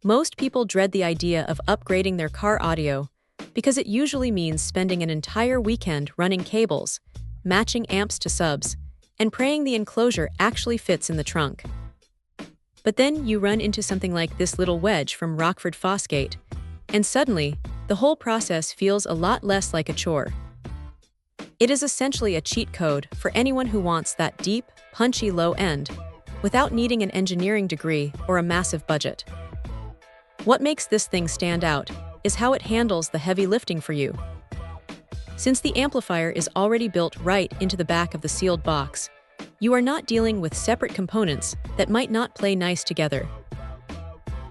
Most people dread the idea of upgrading their car audio because it usually means spending an entire weekend running cables, matching amps to subs, and praying the enclosure actually fits in the trunk. But then you run into something like this little wedge from Rockford Fosgate, and suddenly, the whole process feels a lot less like a chore. It is essentially a cheat code for anyone who wants that deep, punchy low end, without needing an engineering degree or a massive budget. What makes this thing stand out is how it handles the heavy lifting for you. Since the amplifier is already built right into the back of the sealed box, you are not dealing with separate components that might not play nice together.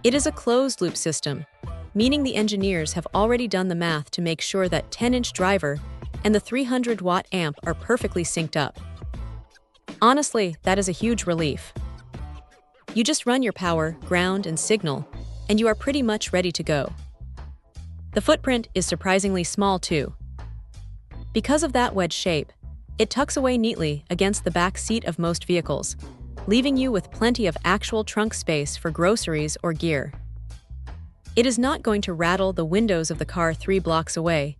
It is a closed-loop system, meaning the engineers have already done the math to make sure that 10-inch driver and the 300-watt amp are perfectly synced up. Honestly, that is a huge relief. You just run your power, ground, and signal, and you are pretty much ready to go. The footprint is surprisingly small too. Because of that wedge shape, it tucks away neatly against the back seat of most vehicles, leaving you with plenty of actual trunk space for groceries or gear. It is not going to rattle the windows of the car 3 blocks away,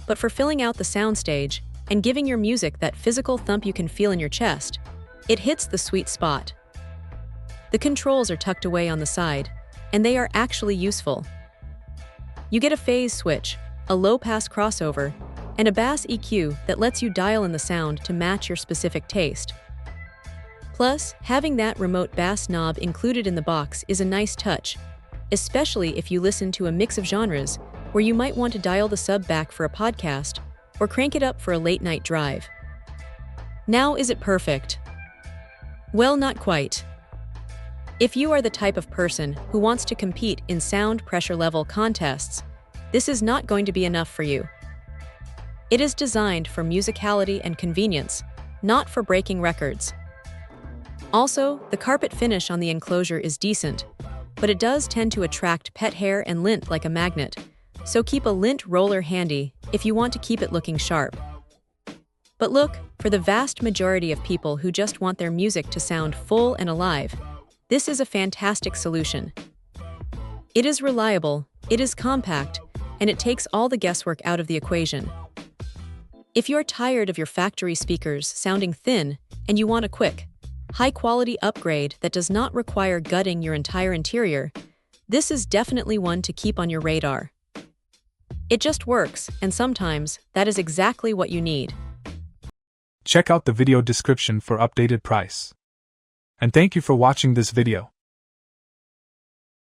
but for filling out the soundstage and giving your music that physical thump you can feel in your chest, it hits the sweet spot. The controls are tucked away on the side, and they are actually useful. You get a phase switch, a low-pass crossover, and a bass EQ that lets you dial in the sound to match your specific taste. Plus, having that remote bass knob included in the box is a nice touch, especially if you listen to a mix of genres where you might want to dial the sub back for a podcast or crank it up for a late-night drive. Now, is it perfect? Well, not quite. If you are the type of person who wants to compete in sound pressure level contests, this is not going to be enough for you. It is designed for musicality and convenience, not for breaking records. Also, the carpet finish on the enclosure is decent, but it does tend to attract pet hair and lint like a magnet, so keep a lint roller handy if you want to keep it looking sharp. But look, for the vast majority of people who just want their music to sound full and alive, this is a fantastic solution. It is reliable, it is compact, and it takes all the guesswork out of the equation. If you're tired of your factory speakers sounding thin and you want a quick, high-quality upgrade that does not require gutting your entire interior, this is definitely one to keep on your radar. It just works, and sometimes that is exactly what you need. Check out the video description for updated price. And thank you for watching this video.